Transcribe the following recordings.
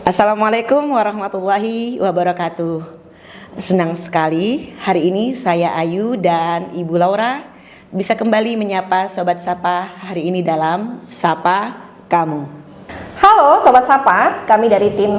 Assalamualaikum warahmatullahi wabarakatuh. Senang sekali hari ini saya Ayu dan Ibu Laura bisa kembali menyapa Sobat Sapa hari ini dalam Sapa Kamu. Halo Sobat Sapa, kami dari tim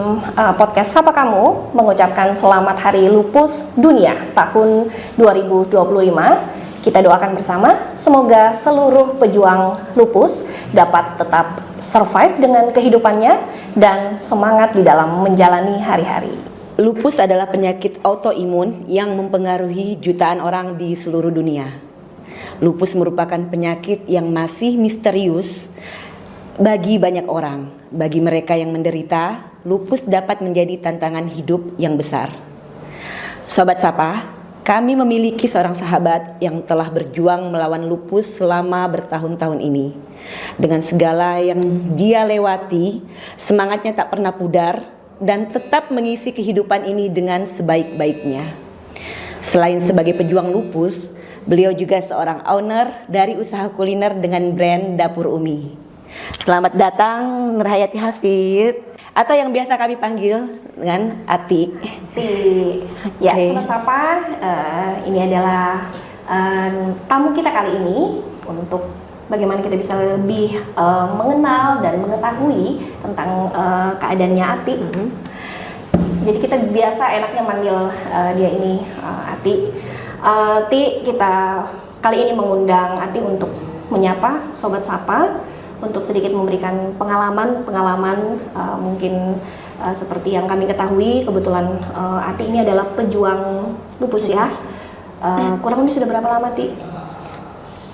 podcast Sapa Kamu mengucapkan selamat Hari Lupus Dunia tahun 2025. Kita doakan bersama, semoga seluruh pejuang lupus dapat tetap survive dengan kehidupannya dan semangat di dalam menjalani hari-hari. Lupus adalah penyakit autoimun yang mempengaruhi jutaan orang di seluruh dunia. Lupus merupakan penyakit yang masih misterius bagi banyak orang. Bagi mereka yang menderita, lupus dapat menjadi tantangan hidup yang besar. Sobat Sapa, kami memiliki seorang sahabat yang telah berjuang melawan lupus selama bertahun-tahun ini. Dengan segala yang dia lewati, semangatnya tak pernah pudar dan tetap mengisi kehidupan ini dengan sebaik-baiknya. Selain sebagai pejuang lupus, beliau juga seorang owner dari usaha kuliner dengan brand Dapur Umi. Selamat datang Nurhayati Hafid, atau yang biasa kami panggil dengan Ati. Ya, Sobat Sapa, ini adalah tamu kita kali ini untuk bagaimana kita bisa lebih mengenal dan mengetahui tentang keadaannya Ati. Jadi kita biasa enaknya manggil dia ini Ati. Ati, kita kali ini mengundang Ati untuk menyapa Sobat Sapa, untuk sedikit memberikan pengalaman mungkin seperti yang kami ketahui, kebetulan Ati ini adalah pejuang lupus ya. Kurang lebih sudah berapa lama, Ti?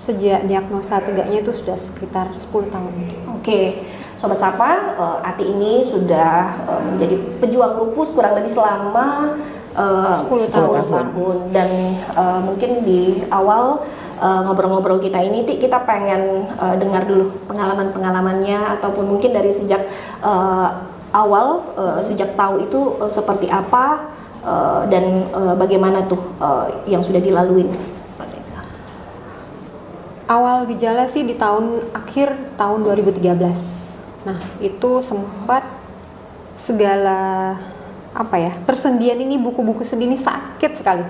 Sejak diagnosa tegaknya itu sudah sekitar 10 tahun. Oke, Sobat Sapa, Ati ini sudah menjadi pejuang lupus kurang lebih selama 10 tahun. Dan mungkin di awal ngobrol-ngobrol kita ini, Ti, kita pengen dengar dulu pengalaman-pengalamannya, ataupun mungkin dari sejak awal, sejak tahu itu seperti apa, dan bagaimana tuh yang sudah dilalui. Awal gejala sih di akhir tahun 2013. Nah, itu sempat segala persendian ini, buku-buku sendi ini sakit sekali.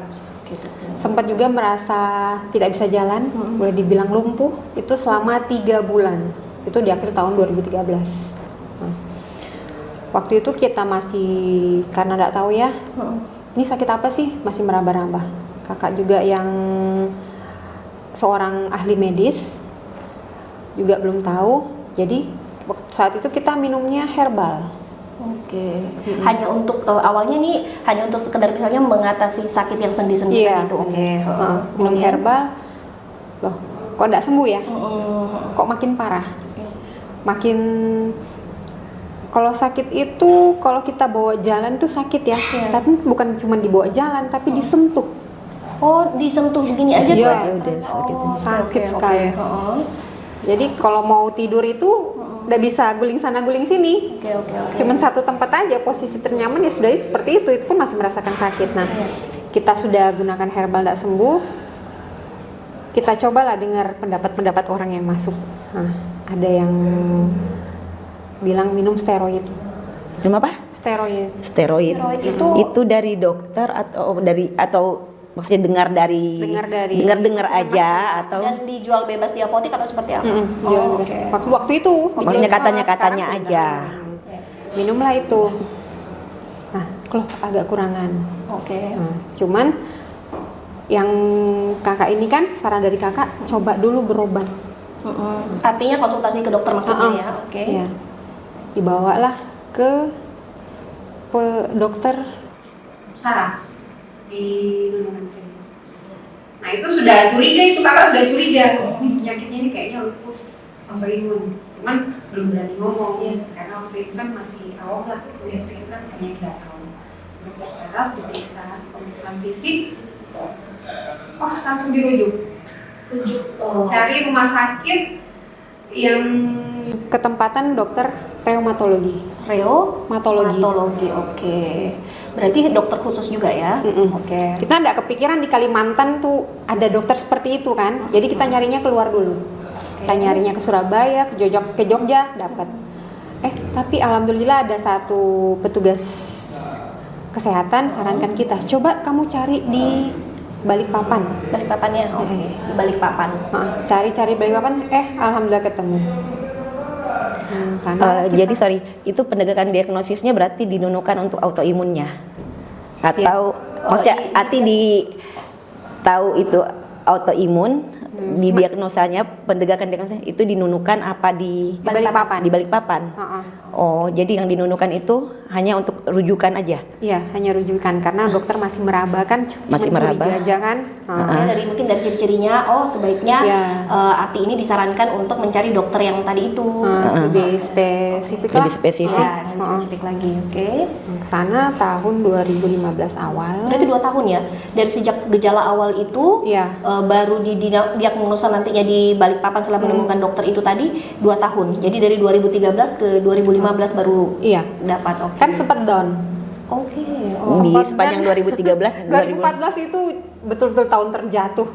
Sempat juga merasa tidak bisa jalan, boleh dibilang lumpuh, itu selama 3 bulan. Itu di akhir tahun 2013. Waktu itu kita masih, karena tidak tahu ya, ini sakit apa sih, masih meraba-raba. Kakak juga yang seorang ahli medis juga belum tahu. Jadi saat itu kita minumnya herbal. Oke. Hanya untuk awalnya nih hanya untuk sekedar misalnya mengatasi sakit yang sendi-sendi gitu. Oke. Minum herbal. Loh, kok enggak sembuh ya? Kok makin parah? Makin, kalau sakit itu kalau kita bawa jalan itu sakit ya. Tapi bukan cuma dibawa jalan, tapi disentuh. Oh, disentuh begini aja tuh. Udah sakit sekali. Jadi kalau mau tidur itu udah bisa guling sana guling sini. Cuman satu tempat aja, posisi ternyaman ya sudah seperti itu pun masih merasakan sakit. Nah, kita sudah gunakan herbal tidak sembuh. Kita cobalah dengar pendapat orang yang masuk. Nah, ada yang bilang minum steroid. Minum apa? Steroid. Itu dari dokter atau maksudnya dengar aja atau dan dijual bebas di apotek atau seperti apa? Waktu itu maksudnya katanya aja. Minumlah itu. Nah, kalau agak kurangan. Cuman yang kakak ini kan saran dari kakak, coba dulu berobat. Artinya konsultasi ke dokter maksudnya ya. Ya. Dibawalah ke dokter saraf di lingkungan sini. Nah, itu sudah curiga, kakak sudah curiga. Penyakitnya ini kayaknya lupus autoimun. Cuman belum berani ngomong karena waktu itu kan masih awam lah. Itu kan penyakit nggak tahu. Dokter saraf diperiksa, pemeriksaan fisik. Langsung dirujuk. Cari rumah sakit yang ketempatan dokter reumatologi. Oke. Berarti dokter khusus juga ya? Kita nggak kepikiran di Kalimantan tuh ada dokter seperti itu kan. Jadi kita nyarinya keluar dulu. Kita nyarinya ke Surabaya, ke Jogja dapat. Tapi alhamdulillah ada satu petugas kesehatan sarankan kita, coba kamu cari di Balikpapan. Balikpapannya, oke. Di Balikpapan. Cari Balikpapan, alhamdulillah ketemu. Sana Jadi sorry, itu penegakan diagnosisnya berarti dinunukan untuk autoimunnya, atau maksudnya Ati tahu itu autoimun, di diagnosanya, pendegakan diagnosanya itu dinunukan apa di Balikpapan. Di Balikpapan. Oh, jadi yang dinunukan itu hanya untuk rujukan aja. Iya, hanya rujukan karena dokter masih meraba kan, Masih cuma meraba. curiga aja kan. Mungkin dari ciri-cirinya, sebaiknya Ati ini disarankan untuk mencari dokter yang tadi itu. Lebih spesifik lah. Lebih spesifik. Ya, lebih spesifik lagi, oke. Kesana tahun 2015 awal. Berarti 2 tahun ya? Dari sejak gejala awal itu, Iya. baru diagnosa nantinya di Balikpapan setelah menemukan dokter itu tadi 2 tahun. Jadi dari 2013 ke 2015 baru Iya. dapat, oke. Kan sempat down. Oke. Di Sempat sepanjang dan 2013 2014 itu betul-betul tahun terjatuh.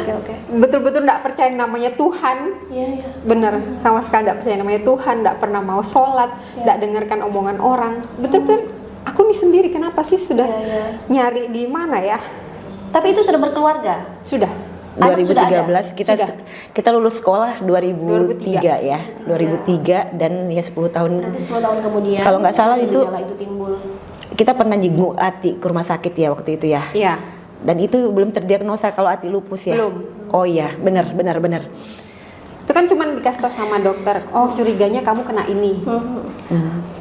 Oke. Betul-betul nggak percaya namanya Tuhan. Iya. Bener, sama sekali nggak percaya namanya Tuhan, nggak pernah mau sholat, nggak dengarkan omongan orang. Betul-betul aku nih sendiri kenapa sih sudah nyari di mana ya? Tapi itu sudah berkeluarga? Sudah. 2013 kita Sudah. kita lulus sekolah 2003 ya. 2003 dan ya 10 tahun. Berarti 10 tahun kemudian. Kalau nggak salah itu gejala itu timbul. kita pernah jenguk Ati ke rumah sakit ya waktu itu ya. Iya. Dan itu belum terdiagnosa kalau Ati lupus ya. Belum. Oh iya, benar. Itu kan cuma dikasih tahu sama dokter, curiganya kamu kena ini.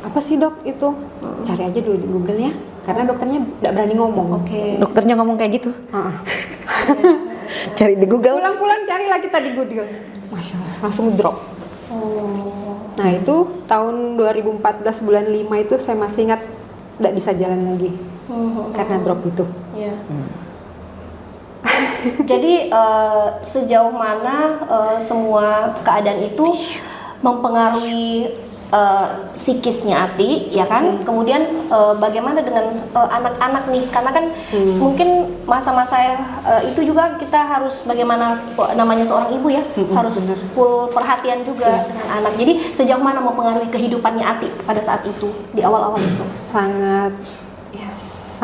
Apa sih dok itu? Cari aja dulu di Google ya, karena dokternya tidak berani ngomong. Oke. Dokternya ngomong kayak gitu. Cari di Google. Pulang-pulang carilah kita di Google. Masya Allah, langsung drop. Nah itu tahun 2014 bulan 5 itu saya masih ingat tidak bisa jalan lagi karena drop itu. Iya. Jadi sejauh mana semua keadaan itu mempengaruhi psikisnya Ati, ya kan? Kemudian bagaimana dengan anak-anak nih? Karena kan mungkin masa-masa itu juga kita harus bagaimana namanya seorang ibu ya, harus full perhatian juga dengan anak. Jadi sejauh mana mempengaruhi kehidupannya Ati pada saat itu, di awal-awal itu?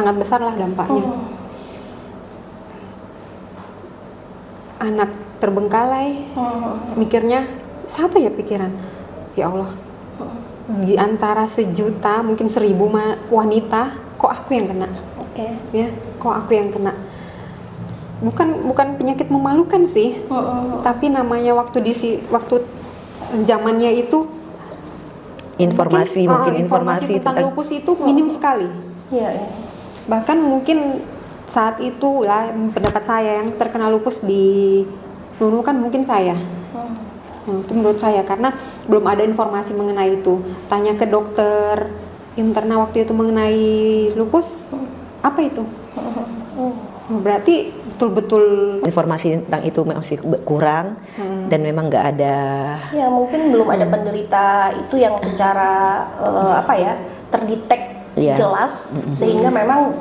Sangat besar lah dampaknya. Anak terbengkalai, mikirnya satu ya pikiran, ya Allah, di antara 1 juta mungkin 1.000 wanita, kok aku yang kena? Oke. Ya, kok aku yang kena? Bukan penyakit memalukan sih, tapi namanya waktu zamannya itu Informasi tentang lupus itu minim sekali. Iya. Bahkan mungkin saat itu lah pendapat saya yang terkena lupus di Nunukan mungkin saya. Itu menurut saya karena belum ada informasi mengenai itu. Tanya ke dokter interna waktu itu mengenai lupus, apa itu? Berarti betul-betul informasi tentang itu masih kurang dan memang nggak ada. Ya mungkin belum ada penderita itu yang secara terdetek jelas sehingga memang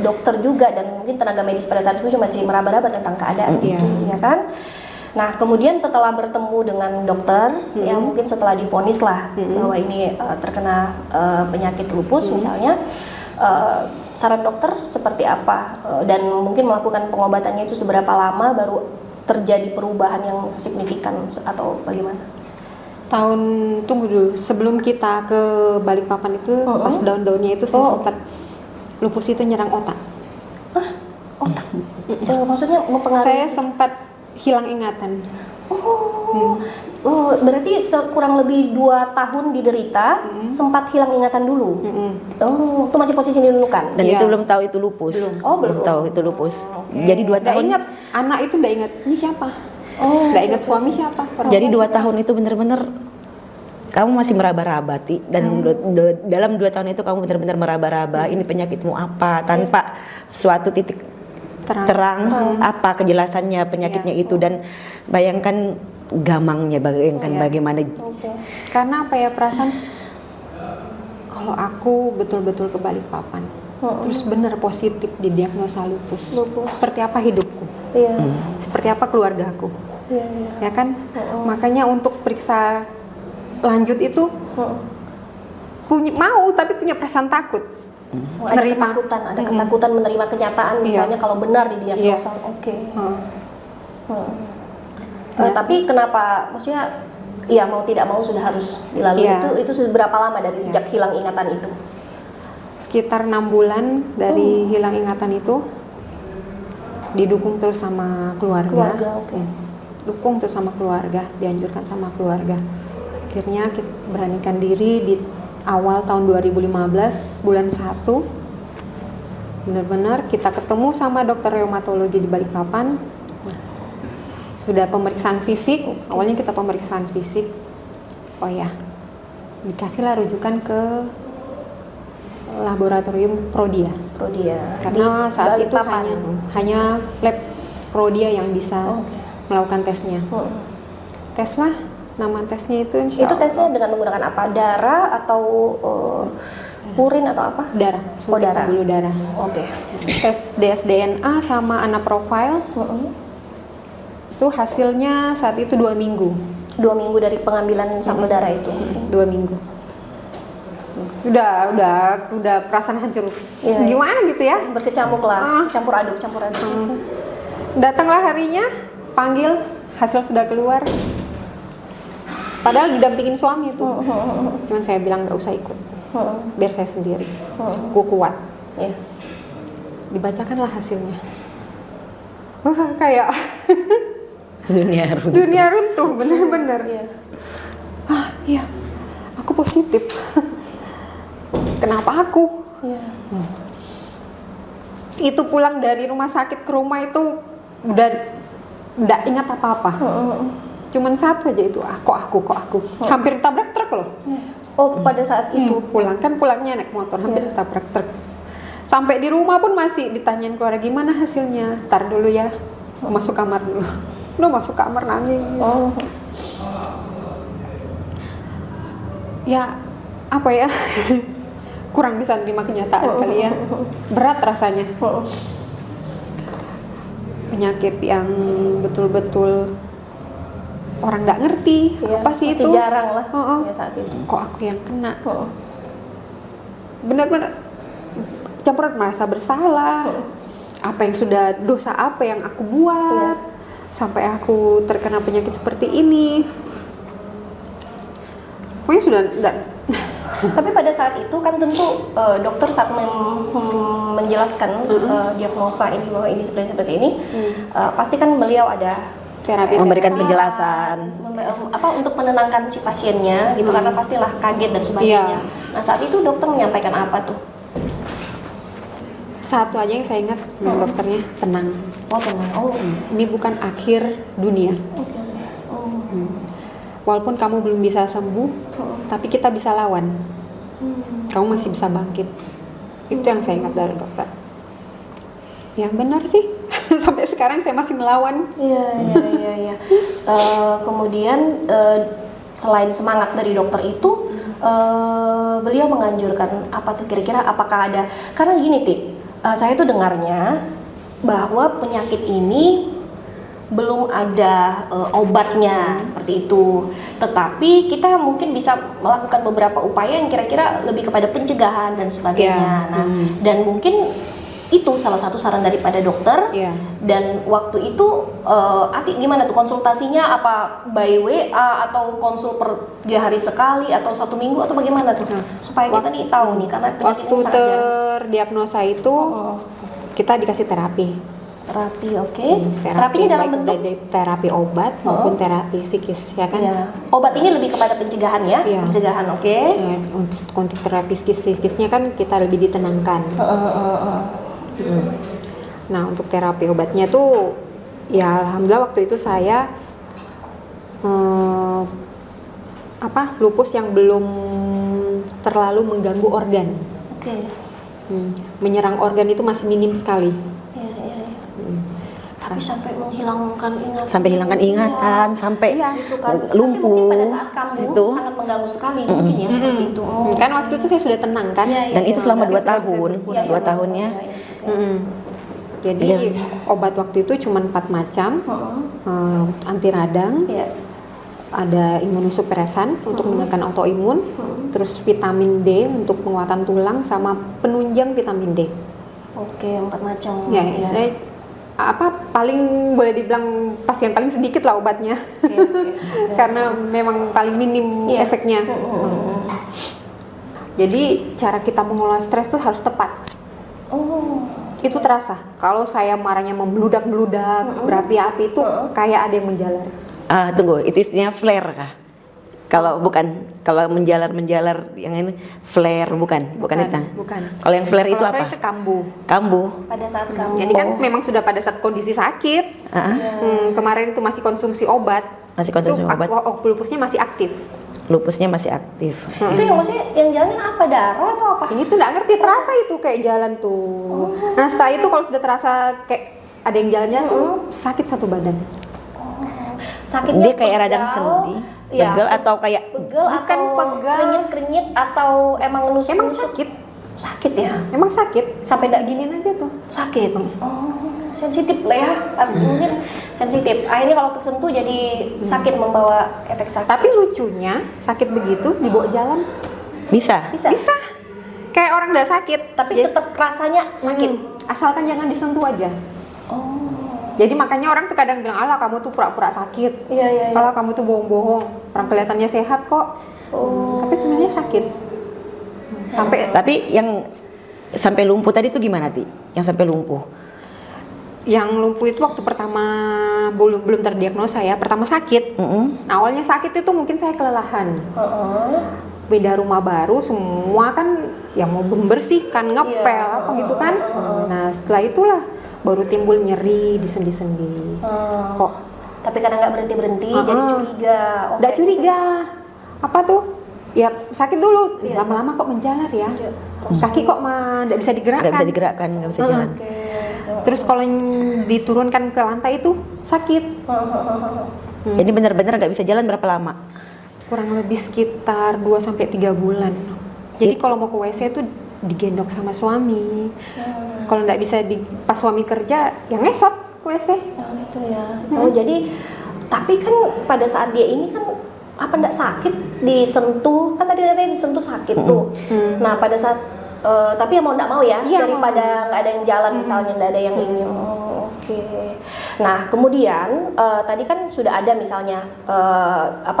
dokter juga dan mungkin tenaga medis pada saat itu masih meraba-raba tentang keadaan itu, ya kan? Nah kemudian setelah bertemu dengan dokter, yang mungkin setelah divonis lah bahwa ini terkena penyakit lupus misalnya, saran dokter seperti apa dan mungkin melakukan pengobatannya itu seberapa lama baru terjadi perubahan yang signifikan atau bagaimana? Tunggu dulu, sebelum kita ke Balikpapan itu pas daun-daunnya itu saya sempat lupus itu nyerang otak. Otak? Maksudnya mempengaruhi? Saya sempat hilang ingatan. Berarti kurang lebih 2 tahun diderita, sempat hilang ingatan dulu. Itu masih posisi dinunukan. Dan itu belum tahu itu lupus. Belum tahu itu lupus. Jadi 2 Nggak tahun. ingat, anak itu nggak ingat ini siapa. Nggak ingat suami siapa. Jadi 2 tahun itu benar-benar kamu masih meraba-raba, Ti. Dan dalam 2 tahun itu kamu benar-benar meraba-raba. Ini penyakitmu apa? Tanpa suatu titik terang apa kejelasannya penyakitnya itu, dan bayangkan gamangnya, bayangkan bagaimana. Karena apa ya, perasaan kalau aku betul-betul ke Balikpapan, terus benar positif didiagnosa lupus. Seperti apa hidupku? Seperti apa keluargaku? Ya kan? Makanya untuk periksa lanjut itu tapi punya perasaan takut. Ada ketakutan menerima kenyataan misalnya kalau benar didiagnosa. Oke. Tapi kenapa, maksudnya ya mau tidak mau sudah harus dilalui. Itu sudah berapa lama dari sejak hilang ingatan itu? Sekitar 6 bulan dari hilang ingatan itu, didukung terus sama keluarga. Dukung terus sama keluarga, dianjurkan sama keluarga. Akhirnya kita beranikan diri di awal tahun 2015 bulan 1. Benar-benar kita ketemu sama dokter reumatologi di Balikpapan. Nah, sudah pemeriksaan fisik. Awalnya kita pemeriksaan fisik. Oh ya, dikasihlah rujukan ke laboratorium Prodia. Karena saat itu hanya lab Prodia yang bisa melakukan tesnya. Tes lah, nama tesnya itu Itu tesnya dengan menggunakan apa? Darah atau urin atau apa? Darah, darah. Pembuluh darah. Oke. Tes dsDNA sama anaprofile. Itu hasilnya saat itu 2 minggu. 2 minggu dari pengambilan sampel darah itu. 2 minggu. Udah perasaan hancur. Gimana gitu ya? Berkecamuk lah, campur aduk. Datanglah harinya, panggil, hasil sudah keluar. Padahal didampingin suami itu. Cuman saya bilang nggak usah ikut, biar saya sendiri. Gue kuat. Dibacakanlah hasilnya. Kayak dunia runtuh, bener-bener. Iya, aku positif. Kenapa aku? Itu pulang dari rumah sakit ke rumah itu udah nggak ingat apa-apa. Cuman satu aja itu, kok aku. Hampir tabrak truk loh. Pada saat itu pulangnya naik motor, hampir tabrak truk. Sampai di rumah pun masih ditanyain keluarga, gimana hasilnya? Ntar dulu ya, aku masuk kamar dulu. Udah masuk kamar nangis. Ya, apa ya? Kurang bisa nerima kenyataan kali ya. Berat rasanya. Penyakit yang betul-betul orang nggak ngerti apa sih itu. Jarang lah ya saat itu. Kok aku yang kena? Benar-benar campur merasa bersalah. Apa yang sudah dosa apa yang aku buat sampai aku terkena penyakit seperti ini. Pokoknya sudah enggak. Tapi pada saat itu kan tentu dokter saat menjelaskan diagnosa ini bahwa ini seperti ini, pasti kan beliau ada terapi memberikan penjelasan untuk menenangkan si pasiennya gitu, karena pastilah kaget dan sebagainya. Nah saat itu dokter menyampaikan apa tuh? Satu aja yang saya ingat dokternya, tenang. Tenang. Ini bukan akhir dunia. Walaupun kamu belum bisa sembuh, tapi kita bisa lawan. Kamu masih bisa bangkit. Itu yang saya ingat dari dokter. Ya benar sih. Sampai sekarang saya masih melawan. Iya. Kemudian selain semangat dari dokter itu, beliau menganjurkan apa tuh kira-kira? Apakah ada? Karena gini saya tuh dengarnya bahwa penyakit ini belum ada obatnya seperti itu, tetapi kita mungkin bisa melakukan beberapa upaya yang kira-kira lebih kepada pencegahan dan sebagainya. Dan mungkin itu salah satu saran daripada dokter. Dan waktu itu Ati gimana tuh konsultasinya? Apa by WA atau konsul per 3 hari sekali atau 1 minggu atau bagaimana tuh? Supaya kita nih tahu nih, karena penyakit waktu terdiagnosa itu kita dikasih terapi. Terapinya dalam bentuk terapi obat maupun terapi psikis, ya kan? Obat ini lebih kepada pencegahan ya? Pencegahan, untuk terapi psikisnya kan kita lebih ditenangkan. Nah, untuk terapi obatnya tuh ya alhamdulillah waktu itu saya lupus yang belum terlalu mengganggu organ. Menyerang organ itu masih minim sekali. Tapi sampai menghilangkan ingatan. Sampai hilangkan ingatan, sampai itu kan. lumpuh. Tapi pada saat kamu itu sangat mengganggu sekali mungkin ya seperti itu. Kan waktu itu saya sudah tenang kan. Dan itu selama 2 tahun. 2 tahunnya. Jadi obat waktu itu cuma 4 macam. Anti radang, ada imunosupresan untuk menekan autoimun, terus vitamin D untuk penguatan tulang, sama penunjang vitamin D. Oke, 4 macam. Ya, saya paling boleh dibilang pasien paling sedikit lah obatnya. Oke. Karena memang paling minim efeknya. Jadi cara kita mengelola stres tuh harus tepat. Oh. Itu terasa. Kalau saya marahnya membludak-bludak, berapi-api itu kayak ada yang menjalar. Tunggu, itu istilahnya flare kah? Kalau bukan, kalau menjalar yang ini flare bukan itu. Bukan. Kalau yang flare itu Kalau apa? itu kambuh. Kambuh. Pada saat kamu Jadi kan memang sudah pada saat kondisi sakit. Kemarin itu masih konsumsi obat. Masih konsumsi itu obat. lupusnya masih aktif. Lupusnya masih aktif. itu yang maksudnya yang jalan apa, darah atau apa? Itu nggak ngerti, terasa itu kayak jalan tuh. Nah setelah itu kalau sudah terasa kayak ada yang jalannya tuh sakit satu badan. Sakitnya Dia kayak radang sendi, pegel atau kayak pegel Bukan atau pegel. krenyit-krenyit atau emang nusuk? Emang sakit, Sakit ya? emang sakit. Sampai enggak Giniin aja tuh. sakit. Oh, sensitif lah ya. Mungkin sensitif. Akhirnya kalau tersentuh jadi sakit, membawa efek sakit. Tapi lucunya sakit begitu dibawa jalan bisa. Bisa. kayak orang nggak sakit, Tapi tetap rasanya sakit. Asalkan jangan disentuh aja. Oh. Jadi makanya orang tuh kadang bilang, alah kamu tuh pura-pura sakit, Iya. alah kamu tuh bohong-bohong, orang kelihatannya sehat kok. Tapi sebenarnya sakit. Tapi yang sampai lumpuh tadi tuh gimana, Ti? Yang sampai lumpuh? Yang lumpuh itu waktu pertama belum terdiagnosa ya, pertama sakit. Nah, awalnya sakit itu mungkin saya kelelahan. Beda rumah baru, semua kan yang mau membersihkan, ngepel apa gitu kan. Nah setelah itulah baru timbul nyeri di sendi-sendi. Kok Tapi karena nggak berhenti jadi curiga. nggak curiga? Apa tuh? Ya sakit dulu, lama-lama kok menjalar ya. Kaki kok nggak bisa digerakkan. Nggak bisa digerakkan, nggak bisa jalan. Terus kalau yang diturunkan ke lantai itu sakit. Jadi benar-benar nggak bisa jalan berapa lama? Kurang lebih sekitar 2-3 bulan. Jadi kalau mau ke WC itu digendong sama suami. Kalau nggak bisa pas suami kerja, ya ngesot ke WC. Oh itu ya. Oh jadi, tapi kan pada saat dia ini kan apa nggak sakit disentuh, kan tadi katanya disentuh sakit tuh. Nah pada saat tapi ya mau nggak mau ya, Iya, daripada nggak ada yang jalan misalnya, nggak ada yang ini. Oh, oke. Nah kemudian tadi kan sudah ada misalnya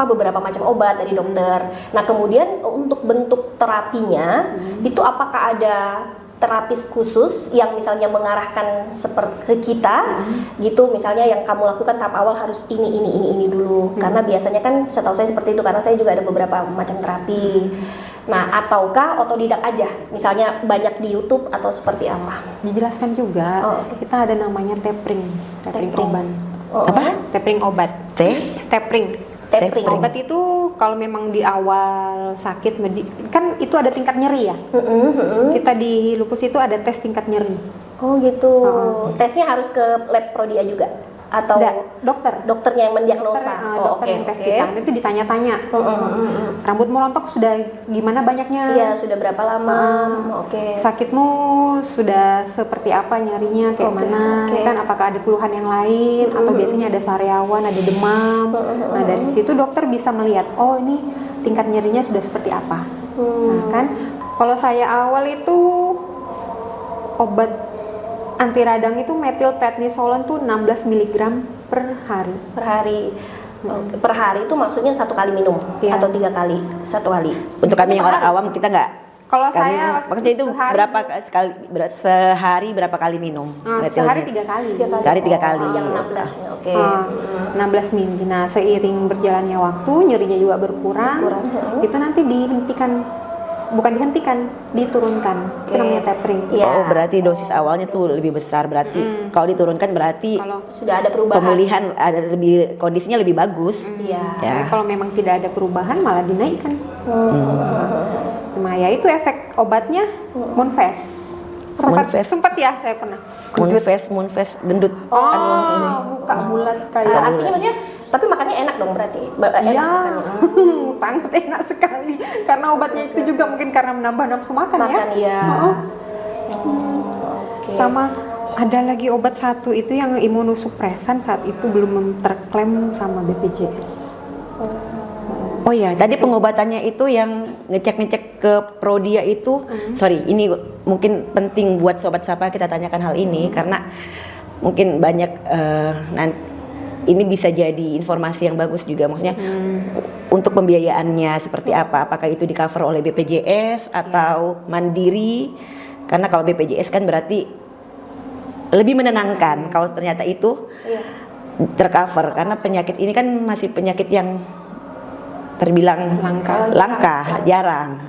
beberapa macam obat dari dokter. Nah kemudian untuk bentuk terapinya itu apakah ada terapis khusus yang misalnya mengarahkan seperti ke kita gitu, misalnya yang kamu lakukan tahap awal harus ini dulu, karena biasanya kan setahu saya seperti itu, karena saya juga ada beberapa macam terapi. Nah ataukah otodidak aja, misalnya banyak di YouTube atau seperti apa? Dijelaskan juga, kita ada namanya tapering obat. Apa? Tapering obat. Tapering. Obat itu kalau memang di awal sakit, kan itu ada tingkat nyeri ya. Kita di lupus itu ada tes tingkat nyeri. Oh gitu. Tesnya harus ke lab Prodia juga? Atau dokternya yang mendiagnosa? Dokter yang tes kita, itu ditanya-tanya. Rambut merontok sudah gimana banyaknya? Iya, sudah berapa lama? Sakitmu sudah seperti apa, nyarinya kayak mana? Kan apakah ada keluhan yang lain atau biasanya ada sariawan, ada demam? Nah dari situ dokter bisa melihat, oh ini tingkat nyerinya sudah seperti apa. Nah kan, kalau saya awal itu obat anti radang itu metilprednisolon tuh 16 mg per hari. Per hari itu maksudnya 1 kali minum atau 3 kali? 1 kali. Untuk kami yang orang awam kita nggak. Kalau saya maksudnya itu sehari berapa kali minum? Sehari 3 kali. Sehari 3 kali. Yang 16. 16 mili. Nah seiring berjalannya waktu nyerinya juga berkurang. Itu nanti diturunkan. Itu namanya tapering. Oh berarti dosis awalnya tuh lebih besar, berarti kalau diturunkan berarti kalau sudah ada perubahan, pemulihan ada kondisinya lebih bagus. Ya. Kalau memang tidak ada perubahan malah dinaikkan. Nah ya itu efek obatnya Moonfast. Sempat ya saya pernah. Moonfast gendut. Muka bulat kayak. Artinya maksudnya, tapi makannya enak dong berarti? Iya, sangat enak sekali. Karena obatnya itu juga mungkin karena menambah nafsu makan ya. Iya. Sama ada lagi obat satu itu yang imunosupresan, saat itu belum terklaim sama BPJS. Oh ya, tadi pengobatannya itu yang ngecek ke Prodia itu, sorry, ini mungkin penting buat Sobat Sapa kita tanyakan hal ini karena mungkin banyak nanti ini bisa jadi informasi yang bagus juga, maksudnya untuk pembiayaannya seperti apa, apakah itu di cover oleh BPJS atau mandiri, karena kalau BPJS kan berarti lebih menenangkan kalau ternyata itu tercover, karena penyakit ini kan masih penyakit yang terbilang langka, jarang.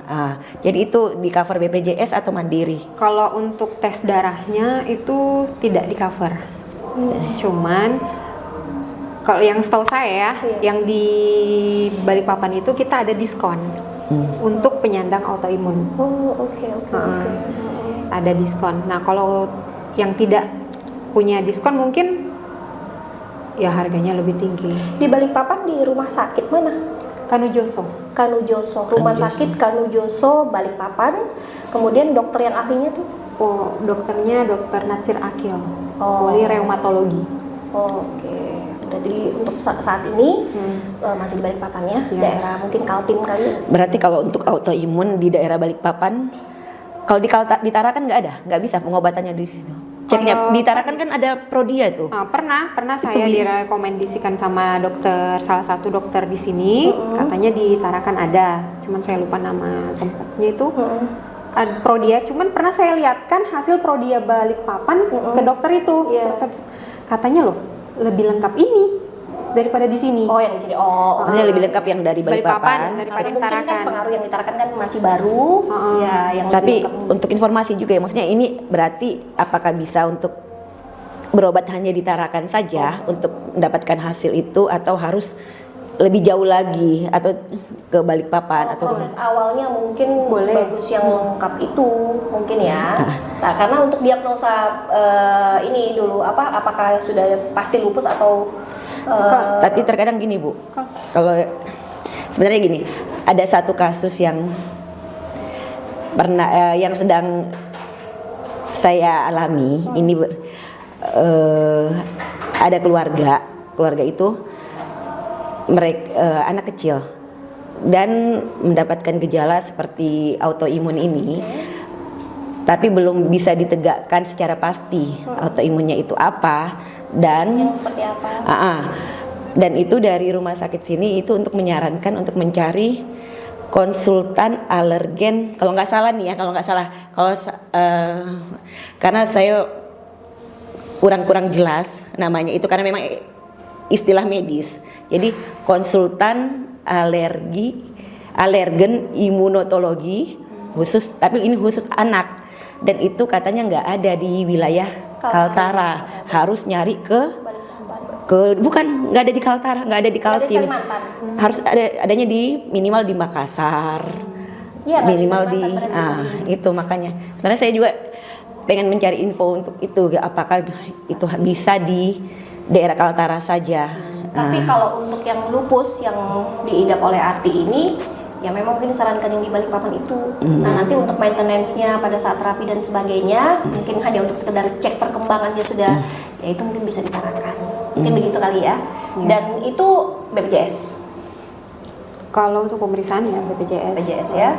Jadi itu di cover BPJS atau mandiri? Kalau untuk tes darahnya itu tidak di cover. Cuman kalau yang setahu saya ya, yang di Balikpapan itu kita ada diskon untuk penyandang autoimun. Oh, oke. Ada diskon. Nah, kalau yang tidak punya diskon mungkin ya harganya lebih tinggi. Di Balikpapan di rumah sakit mana? Kanujoso, Rumah sakit Kanujoso Balikpapan. Kemudian dokter yang ahlinya tuh? Oh, dokternya Dokter Natsir Akil, ahli reumatologi. Oke. Jadi untuk saat ini masih di Balikpapan ya, daerah mungkin Kaltim kali. Berarti kalau untuk autoimun di daerah Balikpapan, kalau di Tarakan nggak bisa pengobatannya di situ. Ceknya di Tarakan kan ada Prodia tuh. Pernah saya direkomendasikan sama salah satu dokter di sini, katanya di Tarakan ada, cuman saya lupa nama tempatnya itu. Ada Prodia, cuman pernah saya lihatkan hasil Prodia Balikpapan ke dokter itu. Dokter, katanya loh lebih lengkap ini daripada di sini. Oh, yang di sini. Maksudnya lebih lengkap yang dari Balikpapan daripada yang Tarakan. Tarakan. Kan pengaruh yang di Tarakan kan masih baru. Ya, yang tapi untuk informasi juga ya, maksudnya ini berarti apakah bisa untuk berobat hanya di Tarakan saja untuk mendapatkan hasil itu, atau harus lebih jauh lagi atau ke Balikpapan atau proses awalnya mungkin bagus yang lengkap itu mungkin ya. Nah, karena untuk diagnosa ini dulu apakah sudah pasti lupus atau tapi terkadang gini Bu, kalau sebenarnya gini, ada satu kasus yang pernah yang sedang saya alami. Ini ada keluarga itu mereka anak kecil dan mendapatkan gejala seperti autoimun ini, tapi belum bisa ditegakkan secara pasti autoimunnya itu apa dan seperti apa. Dan itu dari rumah sakit sini itu untuk menyarankan untuk mencari konsultan alergen, kalau nggak salah nih ya, karena saya kurang jelas namanya itu karena memang istilah medis. Jadi konsultan alergen imunotologi khusus, tapi ini khusus anak, dan itu katanya nggak ada di wilayah Kaltara, harus nyari bukan, nggak ada di Kaltara, nggak ada di Kaltim, harus adanya di minimal di Makassar, minimal di itu. Makanya sebenarnya saya juga pengen mencari info untuk itu, apakah itu bisa di daerah Kaltara saja. Tapi kalau untuk yang lupus yang diidap oleh Ati ini, ya memang mungkin disarankan yang di Balikpapan itu. Nah, nanti untuk maintenance-nya pada saat terapi dan sebagainya, mungkin hanya untuk sekedar cek perkembangannya sudah, ya itu mungkin bisa ditarakan. Mungkin begitu kali ya. Dan itu BPJS. Kalau untuk pemeriksaan ya BPJS ya.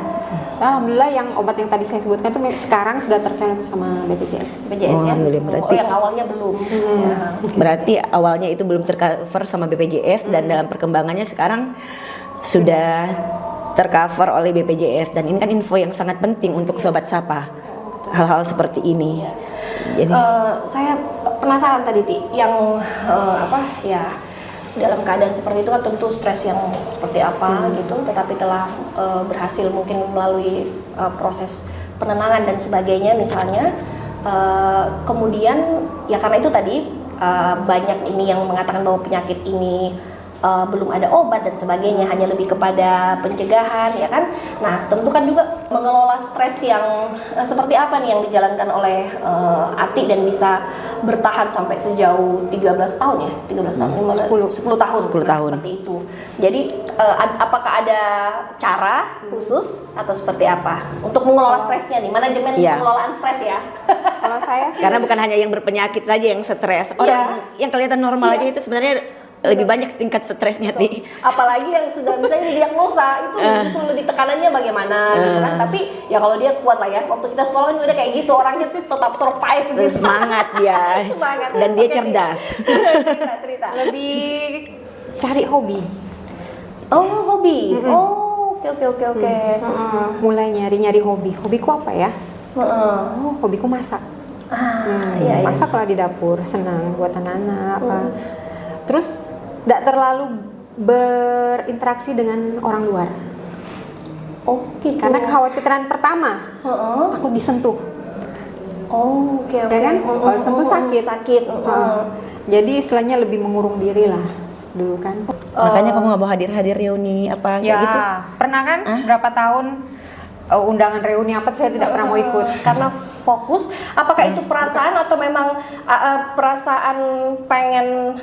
Alhamdulillah yang obat yang tadi saya sebutkan itu sekarang sudah tercover sama BPJS ya. Berarti yang awalnya belum. Berarti awalnya itu belum tercover sama BPJS dan dalam perkembangannya sekarang sudah tercover oleh BPJS, dan ini kan info yang sangat penting untuk Sobat Sapa. Hal-hal seperti ini. Jadi saya penasaran tadi yang dalam keadaan seperti itu kan tentu stres yang seperti apa gitu, tetapi telah berhasil mungkin melalui proses penenangan dan sebagainya misalnya, kemudian ya karena itu tadi banyak ini yang mengatakan bahwa penyakit ini belum ada obat dan sebagainya, hanya lebih kepada pencegahan ya kan. Nah, tentu kan juga mengelola stres yang seperti apa nih yang dijalankan oleh Ati dan bisa bertahan sampai sejauh 13 tahun ya, 13 tahun, 10 tahun seperti itu. Jadi apakah ada cara khusus atau seperti apa untuk mengelola stresnya nih, manajemen pengelolaan stres ya? Kalau saya sih karena bukan hanya yang berpenyakit saja yang stres, orang yang kelihatan normal aja itu sebenarnya lebih banyak tingkat stresnya Ti. Apalagi yang sudah misalnya didiagnosa itu justru lebih tekanannya bagaimana gitu kan. Tapi ya kalau dia kuat lah ya. Waktu kita sekolah kan udah kayak gitu, orangnya tetap survive gitu. Semangat dia. Semangat. Dan dia Oke, cerdas. cerita. Lebih cari hobi. Oh, hobi. Oh, oke. Mulai nyari hobi. Hobiku apa ya? Oh, hobiku masak. Iya. Masak lah di dapur, senang buat anak-anak apa. Terus tidak terlalu berinteraksi dengan orang luar. Oh, gitu. Karena kekhawatiran pertama, takut disentuh. Oh, oke. Ya kan? Kalau disentuh sakit. Sakit. Jadi istilahnya lebih mengurung diri lah dulu kan. Makanya kamu nggak mau hadir-hadir reuni apa kayak gitu? Pernah kan? Berapa tahun undangan reuni apa saya tidak pernah mau ikut. Karena fokus. Apakah itu perasaan atau memang perasaan pengen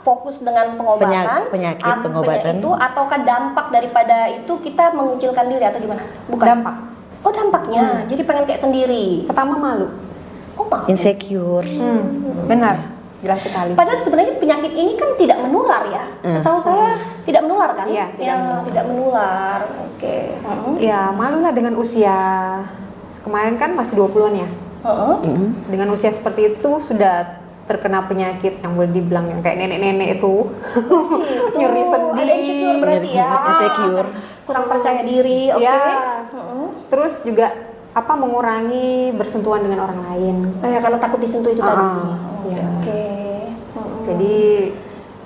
fokus dengan pengobatan, penyakit pengobatan itu, ataukah dampak daripada itu kita mengucilkan diri atau gimana? Bukan. Dampak. Oh, dampaknya. Jadi pengen kayak sendiri. Pertama malu. Oh, maaf. insecure. Benar. Jelas sekali. Padahal sebenarnya penyakit ini kan tidak menular ya. Setahu saya tidak menular kan? Iya, tidak menular. Oke. Ya malu lah dengan usia kemarin kan masih 20-an ya. Dengan usia seperti itu sudah terkena penyakit yang boleh dibilang yang kayak nenek-nenek itu. Nyeri sendi. Ada insecure berarti ya. Insecure. Kurang percaya diri. Oke. Ya. Terus juga mengurangi bersentuhan dengan orang lain. Karena takut disentuh itu tadi. Oke. Jadi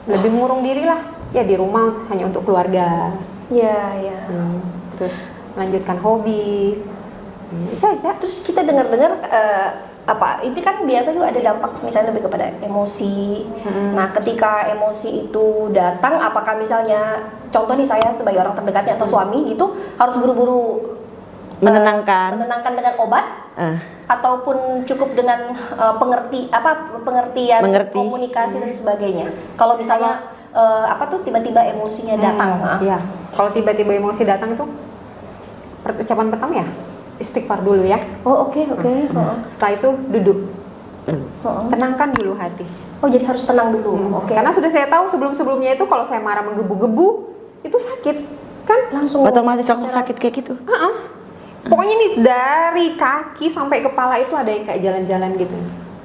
lebih mengurung diri lah. Ya di rumah hanya untuk keluarga. Iya. Terus melanjutkan hobi. Itu aja. Terus kita dengar-dengar ini kan biasa juga ada dampak misalnya lebih kepada emosi. Nah, ketika emosi itu datang, apakah misalnya contoh nih saya sebagai orang terdekatnya atau suami gitu harus buru-buru menenangkan dengan obat ataupun cukup dengan pengertian komunikasi dan sebagainya. Kalau misalnya tiba-tiba emosinya datang. Iya. Kalau tiba-tiba emosi datang itu ucapan pertama ya istighfar dulu ya. Oh, oke. Setelah itu duduk. Tenangkan dulu hati. Oh, jadi harus tenang dulu. Oke. Karena sudah saya tahu sebelum-sebelumnya itu kalau saya marah menggebu-gebu itu sakit kan langsung otomatis sakit kayak gitu. Pokoknya nih dari kaki sampai kepala itu ada yang kayak jalan-jalan gitu.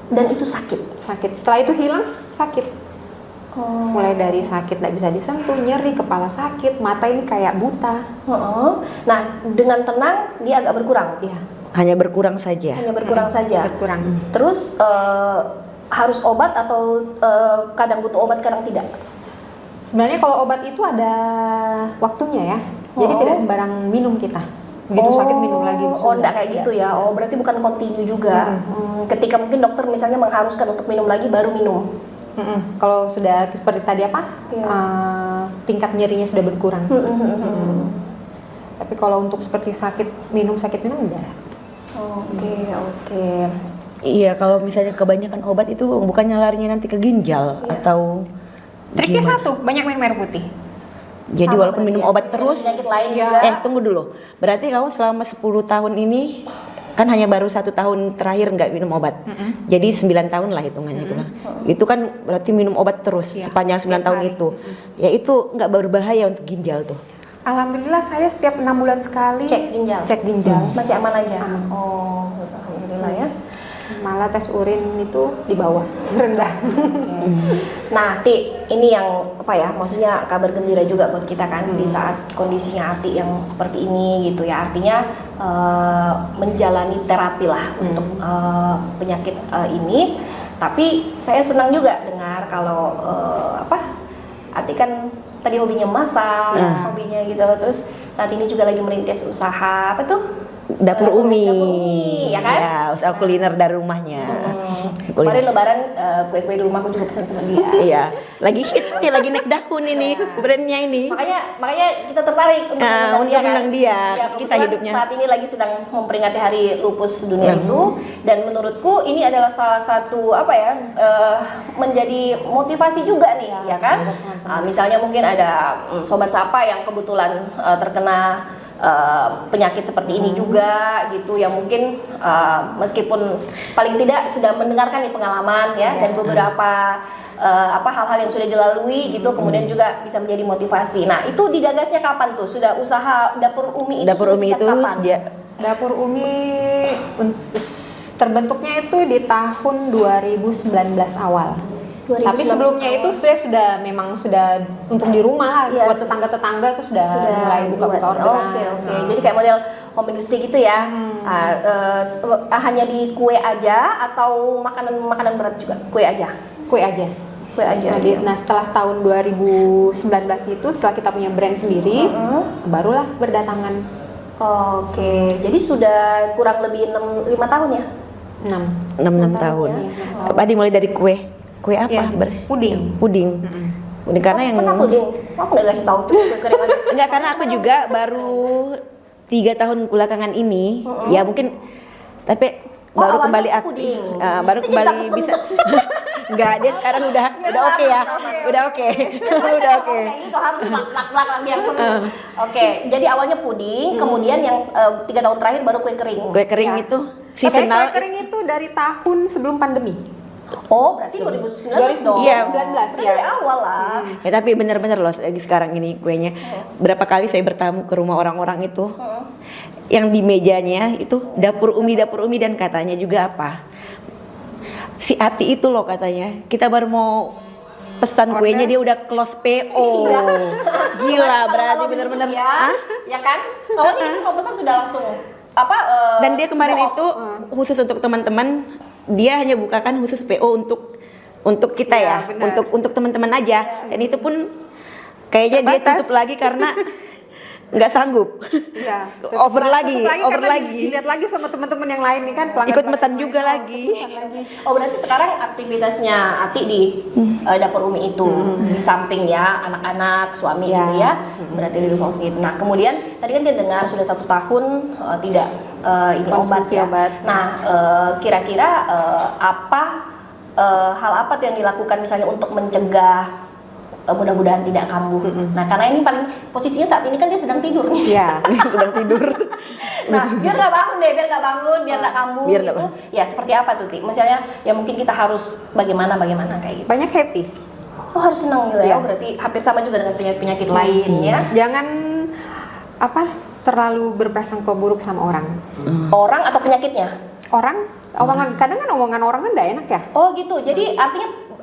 Dan itu sakit. Setelah itu hilang sakit. Mulai dari sakit tidak bisa disentuh, nyeri, kepala sakit, mata ini kayak buta. Nah, dengan tenang dia agak berkurang. Iya. Hanya berkurang saja. Berkurang. Terus harus obat atau kadang butuh obat, kadang tidak? Sebenarnya kalau obat itu ada waktunya ya. Jadi tidak sembarang minum kita. Begitu sakit minum lagi. Enggak kayak gitu ya. Oh, berarti bukan kontinu juga. Ketika mungkin dokter misalnya mengharuskan untuk minum lagi baru minum. Kalau sudah seperti tadi tingkat nyerinya sudah berkurang. Tapi kalau untuk seperti sakit minum enggak. Oke. Iya, kalau misalnya kebanyakan obat itu bukannya larinya nanti ke ginjal atau triknya gimana? satu, banyak minum air putih. Jadi walaupun minum obat terus, penyakit lain juga. tunggu dulu. Berarti kamu selama 10 tahun ini kan hanya baru 1 tahun terakhir nggak minum obat. Jadi 9 tahun lah hitungannya itu. Itu kan berarti minum obat terus sepanjang 9 tahun itu. Ya itu nggak berbahaya untuk ginjal tuh. Alhamdulillah saya setiap 6 bulan sekali cek ginjal. Masih aman aja. Oh, alhamdulillah ya. Malah tes urin itu di bawah, rendah. Nah, Ti, ini yang maksudnya kabar gembira juga buat kita kan di saat kondisinya Ati yang seperti ini gitu ya. Artinya menjalani terapi lah untuk penyakit ini. Tapi saya senang juga dengar kalau Ati kan tadi hobinya masak, hobinya gitu. Terus saat ini juga lagi merintis usaha Dapur Umi, ya kan? Ya, usaha kuliner dari rumahnya. Kemarin Lebaran kue-kue di rumahku juga pesan sama dia. Iya, lagi hits nih, lagi naik daun ini, brandnya ini. Makanya kita tertarik untuk undang dia, kisah hidupnya. Saat ini lagi sedang memperingati Hari Lupus Dunia itu, dan menurutku ini adalah salah satu menjadi motivasi juga nih, ya kan? Misalnya mungkin ada sobat sapa yang kebetulan terkena penyakit seperti ini juga gitu yang mungkin meskipun paling tidak sudah mendengarkan nih pengalaman ya dan beberapa hal-hal yang sudah dilalui gitu, kemudian juga bisa menjadi motivasi. Nah, itu digagasnya kapan tuh? Sudah usaha Dapur Umi itu Dapur Umi itu kapan? Dapur Umi terbentuknya itu di tahun 2019 awal. 2019 Tapi sebelumnya itu sudah memang sudah untuk di rumah lah, Iya, buat tetangga-tetangga tuh sudah mulai buka-buka orderan. Oke. Jadi kayak model home industry gitu ya. Hanya di kue aja atau makanan berat juga? Kue aja. Kue aja. Kue aja. Nah, setelah tahun 2019 itu, setelah kita punya brand sendiri, barulah berdatangan. Oke. Jadi sudah kurang lebih 5 tahun ya? 6 tahun. Ya. Tadi mulai dari kue apa? Iya, puding. Puding karena yang Kenapa puding? Aku udah kasih tahu tuh kering aja. enggak, karena aku juga baru 3 tahun belakangan ini, ya mungkin, tapi baru awalnya kembali puding. baru Saya kembali jadi takut bisa. Enggak, dia sekarang udah oke ya, udah oke, udah oke. Kayak gitu harus plak biar seru. Oke, jadi awalnya puding, kemudian yang 3 tahun terakhir baru kue kering. Kue kering Ya. itu Kue seasonal. kering itu dari tahun sebelum pandemi. Oh, berarti 2019 dong. Iya. 2019 Berarti dari awal lah. Ya tapi bener-bener loh lagi sekarang ini kuenya. Berapa kali saya bertamu ke rumah orang-orang itu, yang di mejanya itu dapur Umi dan katanya juga apa? Si Ati itu loh katanya, kita baru mau pesan kuenya dia udah close PO. Gila, berarti Kalau bener-bener. khusus ya, ya kan? Awalnya kita mau pesan sudah langsung Dan dia kemarin stop. itu khusus untuk teman-teman, dia hanya bukakan khusus PO untuk kita Iya, ya, benar. untuk teman-teman aja. Dan itu pun kayaknya dia Terbatas. tutup lagi karena nggak sanggup. Iya. Over lagi karena dilihat lagi sama teman-teman yang lain nih kan, pelanggan Ikut pesan juga lagi. Oh, berarti sekarang aktivitasnya Ati di dapur Umi itu di samping ya anak-anak, suami Ya. gitu ya. Berarti lebih fokus gitu. Nah, kemudian tadi kan dia dengar sudah 1 tahun tidak ini obat Konsumsi ya. obat. Nah, kira-kira hal apa tuh yang dilakukan misalnya untuk mencegah mudah-mudahan tidak kambuh. Nah, karena ini paling posisinya saat ini kan dia sedang tidur nih. Iya. Sedang tidur. Nah, biar nggak bangun deh, biar nggak bangun, biar nggak kambuh Biar nggak gitu. Ya seperti apa tuh, Ti? Misalnya ya mungkin kita harus bagaimana kayak gitu. Banyak happy. Oh, harus senang gitu ya. Iya. Oh, berarti hampir sama juga dengan penyakit lain ya. Jangan terlalu berprasangka buruk sama orang. Orang atau penyakitnya? Omongan kadang kan omongan orang kan nggak enak ya. Oh, gitu. Jadi artinya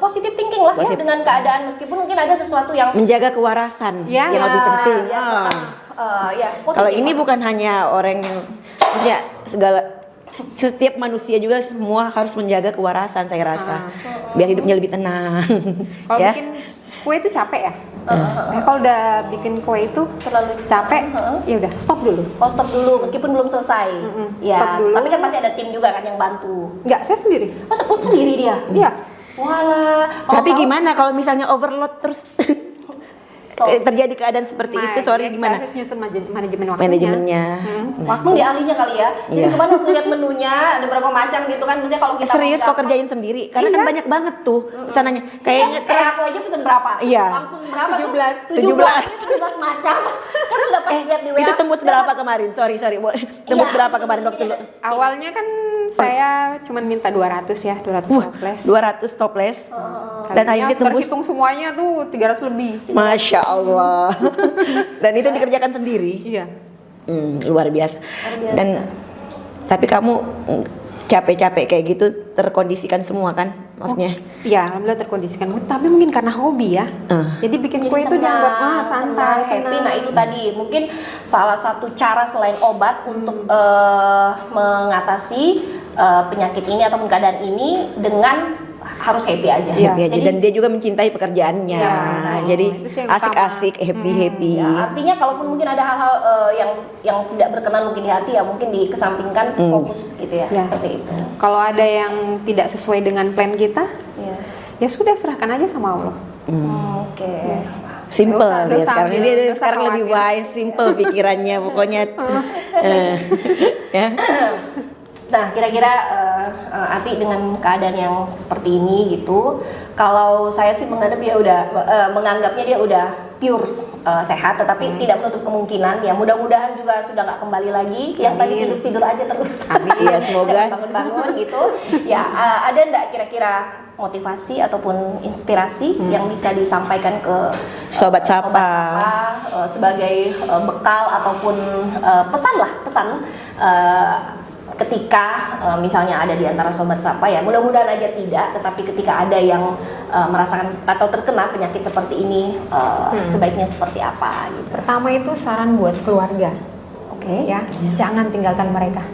positive thinking lah ya dengan keadaan, meskipun mungkin ada sesuatu yang Menjaga kewarasan Ya. yang lebih penting. ya, ya positif. Kalau ini bukan hanya orang yang, maksudnya setiap manusia juga semua harus menjaga kewarasan, saya rasa, biar hidupnya lebih tenang. Kalau Ya. bikin kue itu capek ya. Nah, kalau udah bikin kue itu terlalu capek, ya udah stop dulu. Oh, stop dulu meskipun belum selesai. Ya, Stop dulu. tapi kan pasti ada tim juga kan yang bantu. Enggak, saya sendiri. Oh, sendiri dia. Iya. Walah. Tapi Kalau gimana kalau misalnya overload terus terjadi keadaan seperti itu, sorry, Dia gimana? harus nyusun manajemen waktunya. Manajemennya. Emang dia ahlinya kali ya. Jadi Iya. kemarin waktu lihat menunya ada berapa macam gitu kan. Biasanya kalau kita Serius mau kok dapat- kerjain sendiri? Karena kan banyak banget tuh pesanannya. Kayaknya kayak aku aja pesen berapa? Iya. Langsung berapa? 17. 17 macam. Kan sudah pas lihat di WA. itu tembus berapa kemarin? Sorry, boleh. Tembus Iya. berapa kemarin waktu lu? Awalnya kan saya cuma minta 200 ya, 200 toples. 200 toples. Dan akhirnya tembus. Terhitung semuanya tuh 300 lebih. Masya Allah. Dan itu dikerjakan sendiri. Iya. Luar biasa. biasa. Dan tapi kamu capek-capek kayak gitu terkondisikan semua kan? Maksudnya? Iya, alhamdulillah terkondisikan. Tapi mungkin karena hobi ya. Jadi bikin Jadi kue itu senang, dianggap santai, senang, happy. senang. Nah itu tadi mungkin salah satu cara selain obat untuk mengatasi penyakit ini atau keadaan ini dengan harus happy aja. Happy aja. Jadi, Dan dia juga mencintai pekerjaannya. Iya, Jadi itu sih yang asik-asik, happy-happy. ya, artinya kalaupun mungkin ada hal-hal yang tidak berkenan mungkin di hati ya mungkin dikesampingkan, fokus gitu ya, Ya. seperti itu. Kalau ada yang tidak sesuai dengan plan kita, Ya. ya sudah serahkan aja sama Allah. Oke. Simple Nggak dia usah sekarang. ambil, Dia nggak usah sekarang lebih khawatir. wise, simple pikirannya pokoknya. Ya. Nah, kira-kira Ati dengan keadaan yang seperti ini gitu, kalau saya sih menganggapnya dia udah pure sehat, tetapi tidak menutup kemungkinan ya. Mudah-mudahan juga sudah nggak kembali lagi. Yang tadi tidur-tidur aja terus. Amin. Iya, semoga. Jangan bangun-bangun gitu. Ya, ada nggak kira-kira motivasi ataupun inspirasi yang bisa disampaikan ke Sobat Sapa. Sebagai bekal ataupun pesan ketika misalnya ada di antara Sobat Sapa ya, mudah-mudahan aja tidak, tetapi ketika ada yang merasakan atau terkena penyakit seperti ini, sebaiknya seperti apa gitu. Pertama itu saran buat keluarga, Oke. ya, jangan tinggalkan mereka.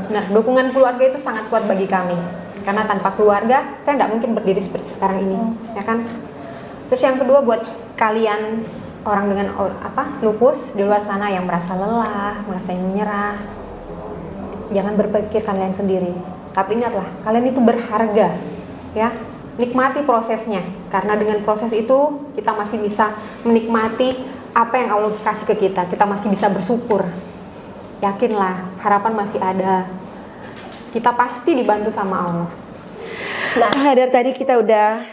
Nah, dukungan keluarga itu sangat kuat bagi kami, karena tanpa keluarga saya nggak mungkin berdiri seperti sekarang ini, ya kan. Terus yang kedua buat kalian orang dengan lupus di luar sana yang merasa lelah, merasa menyerah, jangan berpikir kalian sendiri. Tapi ingatlah, kalian itu berharga, ya. Nikmati prosesnya, karena dengan proses itu kita masih bisa menikmati apa yang Allah kasih ke kita. Kita masih bisa bersyukur. Yakinlah, harapan masih ada. Kita pasti dibantu sama Allah. Nah, dari tadi kita udah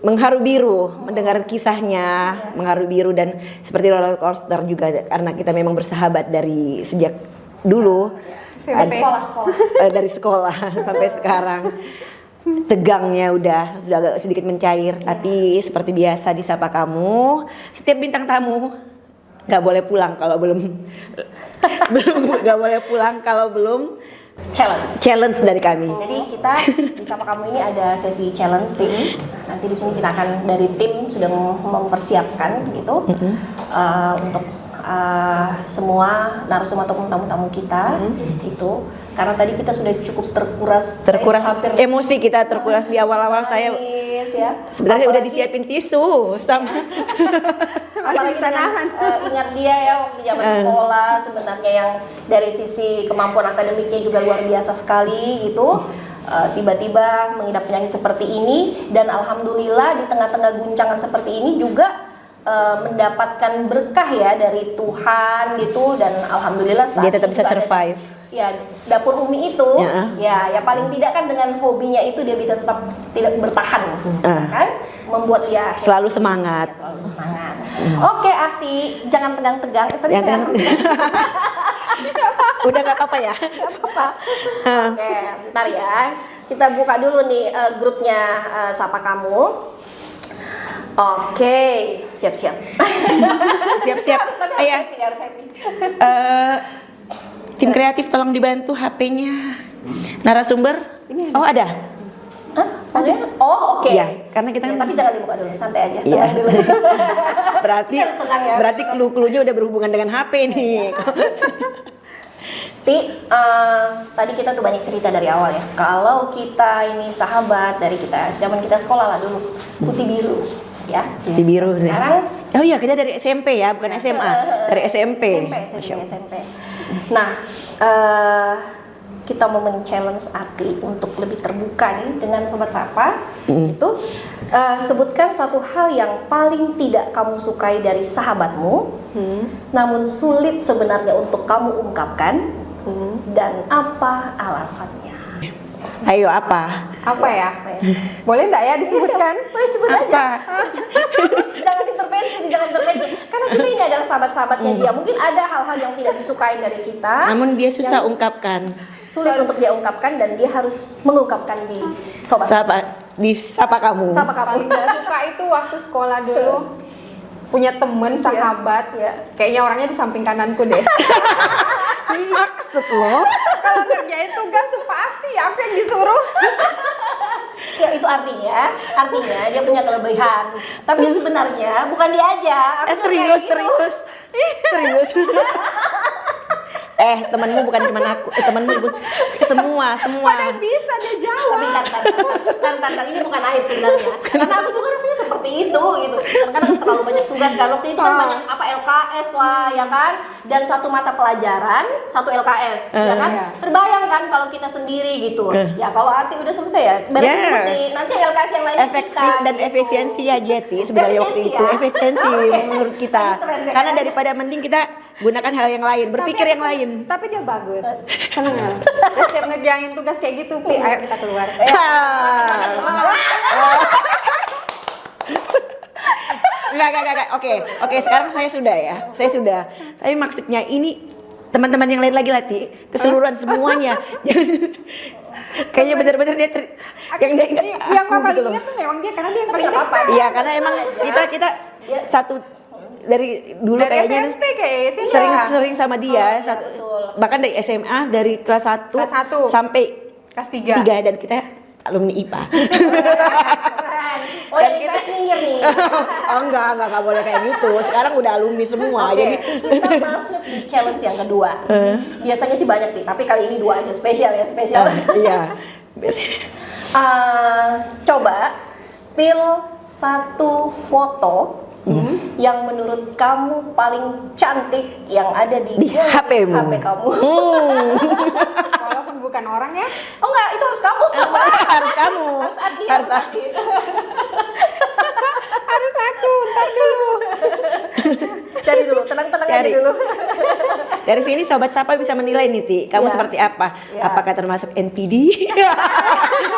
mengharu biru mendengar kisahnya, mengharu biru, dan seperti roller coaster juga karena kita memang bersahabat dari sejak dulu. Sekolah. Dari sekolah sampai sekarang. Tegangnya sudah agak sedikit mencair, tapi seperti biasa di Sapa Kamu, setiap bintang tamu nggak boleh pulang kalau belum nggak boleh pulang kalau belum challenge dari kami. Jadi kita di Sapa Kamu ini ada sesi challenge tim. Nanti di sini kita akan dari tim sudah mempersiapkan gitu untuk semua narasumber ataupun tamu-tamu kita itu, karena tadi kita sudah cukup terkuras emosi kita terkuras di awal-awal. Saya ya. sebenarnya udah disiapin tisu sama apalagi dengan ingat dia ya waktu zaman sekolah sebenarnya yang dari sisi kemampuan akademiknya juga luar biasa sekali gitu. Tiba-tiba mengidap penyakit seperti ini, dan alhamdulillah di tengah-tengah guncangan seperti ini juga mendapatkan berkah ya dari Tuhan gitu, dan alhamdulillah saat dia tetap bisa survive. Ya, dapur Umi itu ya paling tidak kan dengan hobinya itu dia bisa tetap tidak bertahan kan, membuat dia selalu semangat. Oke, Arti, jangan tegang-tegang. Tadi saya udah nggak apa-apa ya. Nggak apa-apa. Oke, bentar ya. Kita buka dulu nih grupnya Sapa Kamu. Oke, siap-siap. Siap-siap. Harus happy. Tim kreatif tolong dibantu HP-nya narasumber. Oh, ada. Hah? Maksudnya? Oh, oke. Iya, karena kita kan tapi jangan dibuka dulu, santai aja. Iya. Tenang dulu. Harus tenang ya. Berarti clue-cluenya udah berhubungan dengan HP nih. Ti, tadi kita tuh banyak cerita dari awal ya. Kalau kita ini sahabat dari kita, zaman kita sekolah lah dulu, putih biru, ya. Putih biru nih. Sekarang, oh iya, kita dari SMP ya, bukan SMA, dari SMP. SMP. Nah, kita mau men-challenge Arti untuk lebih terbuka nih dengan Sobat Sapa. Itu sebutkan satu hal yang paling tidak kamu sukai dari sahabatmu, namun sulit sebenarnya untuk kamu ungkapkan, dan apa alasannya? Ayo, apa? Apa ya? Boleh nggak ya disebutkan? Boleh sebut aja. Jangan intervensi. Karena kita ini adalah sahabat-sahabatnya dia. Mungkin ada hal-hal yang tidak disukai dari kita. Namun dia susah ungkapkan. Sulit untuk dia ungkapkan, dan dia harus mengungkapkan di Sobat di Sapa Kamu. Sapa Kamu. Nggak suka itu waktu sekolah dulu punya temen sahabat, kayaknya orangnya di samping kananku deh. Maksud lo? Kalau ngerjain tugas tuh pasti aku yang disuruh. Ya, itu artinya dia punya kelebihan. Tapi sebenarnya bukan dia aja. Serius. Temanmu bukan cuma aku, temanmu semua. Padahal bisa dia jawab. Tapi ini bukan aib sebenarnya. Karena aku juga rasanya seperti itu gitu. Karena terlalu banyak tugas kan. Waktu itu kan banyak LKS lah ya kan. Dan satu mata pelajaran, satu LKS ya kan. Terbayang kan kalau kita sendiri gitu. Ya kalau Arti udah selesai ya. Berarti nanti LKS yang lain efektif kita, dan gitu. efisiensi ya Jeti sebenarnya waktu itu. Efisiensi menurut kita. Karena daripada mending kita gunakan hal yang lain, berpikir yang lain. Tapi dia bagus, seneng ya. Dia setiap ngerjain tugas kayak gitu, Pi, ayo kita keluar. Enggak. Oke, sekarang saya sudah. Tapi maksudnya ini teman-teman yang lain lagi Lati, keseluruhan semuanya. Kayaknya benar-benar dia yang dia ingat yang aku paling gitu loh. ingat tuh memang dia karena dia yang Tapi paling nggak apa-apa. dekat. Iya, karena emang kita satu dari dulu Dari kayaknya SMP kayak sih sering sama dia satu, betul. bahkan dari SMA dari kelas 1 Kelas 1 sampai kelas 3 3. dan kita alumni IPA. Keren. Oh, Dan yang kita- IPS minggir nih. Oh enggak boleh kayak gitu. Sekarang udah alumni semua. Oke, Jadi kita masuk di challenge yang kedua. Biasanya sih banyak nih, tapi kali ini 2 aja spesial ya, spesial. iya. Coba spill satu foto yang menurut kamu paling cantik yang ada di Di HP-mu. HP kamu. Walaupun bukan orang ya. Oh enggak, itu harus kamu. Harus kamu. Harus Adi, Harus harus Adi. Harus aku, ntar dulu. Cari dulu, tenang-tenang aja Cari. dulu. Dari sini sobat Sapa bisa menilai nih Ti, kamu Ya. seperti apa? Ya. Apakah termasuk NPD?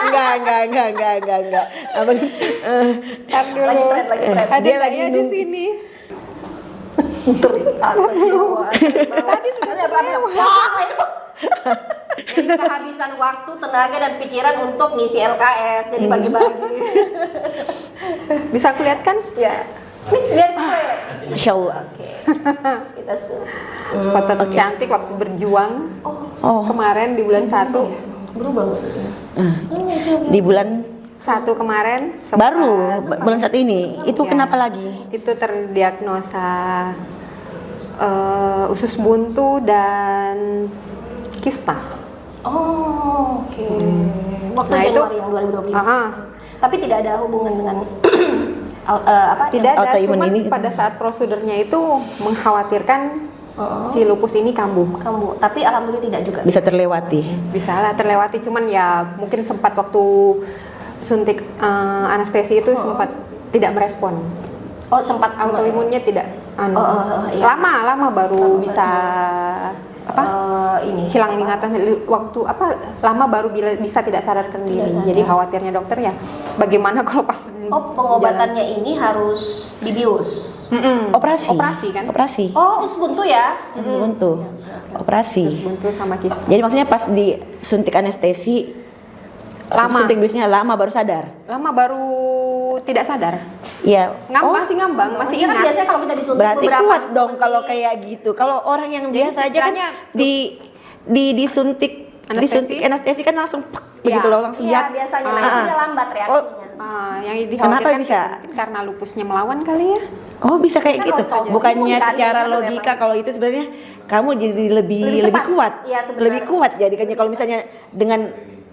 enggak. Apa Ntar dulu. Lagi tren, lagi tren. Ada Dia lagi dia di nunggu. sini. Apa sih? Tadi sudah Jadi kehabisan waktu, tenaga dan pikiran untuk ngisi LKS, jadi bagi-bagi. Bisa aku lihat kan? Ya. Nih, lihat gue. Masya Allah. Oke. Kita zoom. Foto tercantik waktu berjuang Oh, kemarin di bulan 1. Berubah nggak? di bulan 1 kemarin sempat- baru bulan 1 ini. Itu Ya. kenapa lagi? Itu terdiagnosa usus buntu dan kista. Oh, oke. Waktu Nah, itu- Januari yang 2025. Ah, Tapi tidak ada hubungan dengan apa? tidak ada, autoimun cuman ini. pada saat prosedurnya itu mengkhawatirkan si lupus ini kambuh. Kamu. Tapi alhamdulillah tidak juga. Bisa terlewati. Bisa lah terlewati, cuman ya mungkin sempat waktu suntik anestesi itu sempat tidak merespon. Oh, sempat Autoimunnya tidak iya. lama baru bisa ini hilang ingatan waktu lama baru bisa tidak sadarkan diri. sadar. Jadi khawatirnya dokter ya bagaimana kalau pas Oh, pengobatannya ini harus dibius. Mm-mm. Operasi. Operasi kan? Operasi. Oh, usus buntu ya? Buntu. Operasi. Usus buntu sama kista. Jadi maksudnya pas disuntik anestesi Lama. suntik biusnya lama baru sadar. Lama baru tidak sadar. Iya. Masih ngambang, masih Maksudnya kan ingat. biasanya kalau kita disuntik Berarti beberapa kuat dong menit. kalau kayak gitu. Kalau orang yang Jadi biasa aja kan sekiranya disuntik Anestesi? anestesi kan langsung begitu Ya. loh, langsung Iya, jat. biasanya. Nah, Ah. itu dia lambat reaksinya. Yang Kenapa dikhawatirkan bisa? karena lupusnya melawan kali ya. Oh bisa kayak Kan gitu. autoimun Bukannya kan, secara ya, logika memang. kalau itu sebenarnya kamu jadi lebih Lebih cepat. kuat. Iya, sebenarnya. Lebih kuat jadikannya kalau misalnya dengan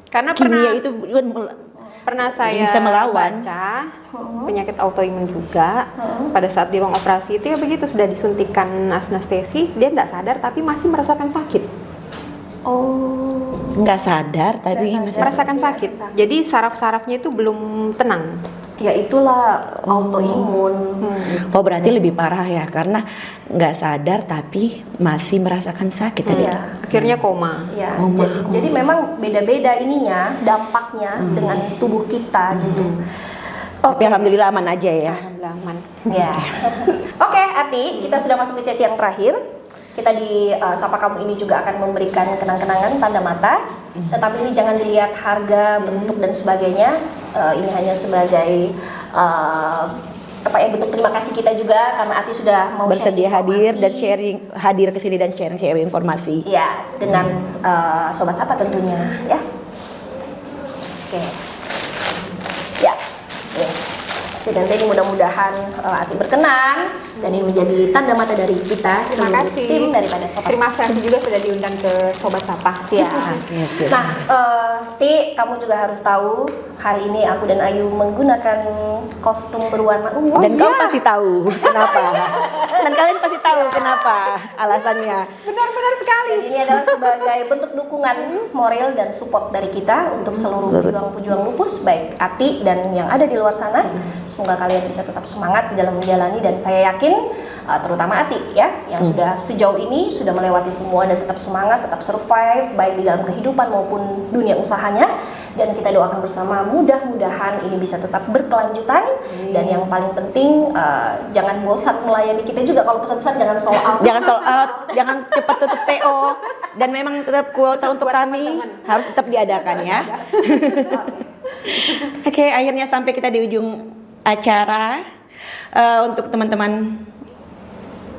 Karena kimia itu pernah saya bisa melawan. baca penyakit autoimun juga pada saat di ruang operasi itu ya begitu sudah disuntikan anestesi dia tidak sadar tapi masih merasakan sakit. Oh. nggak sadar tapi masih Merasakan sakit. Jadi saraf-sarafnya itu belum tenang. Ya itulah autoimun. Oh berarti lebih parah ya karena nggak sadar tapi masih merasakan sakit tadi. Iya. Akhirnya koma. Ya, Koma. jadi memang beda-beda ininya dampaknya dengan tubuh kita gitu. Tapi alhamdulillah aman aja ya. Alhamdulillah aman. Ya. Oke, Ati, kita sudah masuk di sesi yang terakhir. Kita di Sapa Kamu ini juga akan memberikan kenang-kenangan tanda mata. Tetapi ini jangan dilihat harga, bentuk dan sebagainya. Ini hanya sebagai bentuk terima kasih kita juga karena Ati sudah mau Bersedia sharing hadir dan informasi. hadir ke sini dan sharing informasi. Ya, dengan Sobat Sapa tentunya, ya. Oke. Ya. Dan ini mudah-mudahan Ati berkenan dan ini menjadi tanda mata dari kita Terima seluruh kasih. tim daripada Sobat. Terima kasih juga sudah diundang ke Sobat Sapa. Siap. Iya, siap. Nah, Ti, kamu juga harus tahu hari ini aku dan Ayu menggunakan kostum berwarna ungu. Dan kamu pasti tahu kenapa. Dan kalian pasti tahu kenapa alasannya. Benar-benar sekali. Ini adalah sebagai bentuk dukungan moral dan support dari kita untuk seluruh pejuang-pejuang lupus, baik Ati dan yang ada di luar sana. Semoga kalian bisa tetap semangat di dalam menjalani dan saya yakin terutama Ati ya yang sudah sejauh ini sudah melewati semua dan tetap semangat, tetap survive baik di dalam kehidupan maupun dunia usahanya dan kita doakan bersama mudah-mudahan ini bisa tetap berkelanjutan. Dan yang paling penting jangan bosan melayani kita juga. Kalau pesan-pesan jangan sold out. Jangan sold out, jangan cepat tutup PO, dan memang tetap kuota untuk kami harus tetap diadakan ya. Oke, akhirnya sampai kita di ujung acara. Untuk teman-teman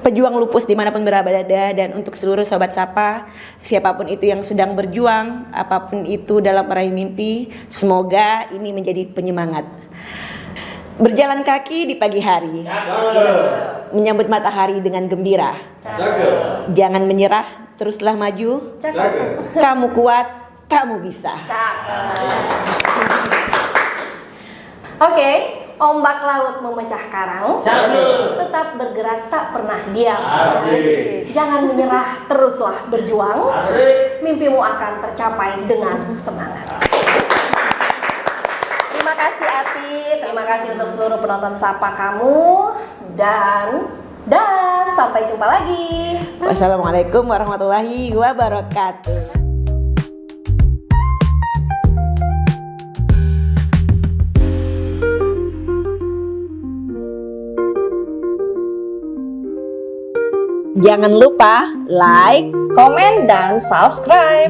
pejuang lupus dimanapun berada, dan untuk seluruh sobat Sapa, siapapun itu yang sedang berjuang, apapun itu dalam meraih mimpi, semoga ini menjadi penyemangat. Berjalan kaki di pagi hari, menyambut matahari dengan gembira. Jangan menyerah, teruslah maju. Kamu kuat, kamu bisa. Oke, ombak laut memecah karang, tetap bergerak tak pernah diam. Jangan menyerah, teruslah berjuang. Mimpimu akan tercapai dengan semangat. Terima kasih Ati, terima kasih untuk seluruh penonton Sapa kamu, dan sampai jumpa lagi. Wassalamualaikum warahmatullahi wabarakatuh. Jangan lupa like, Komen dan subscribe.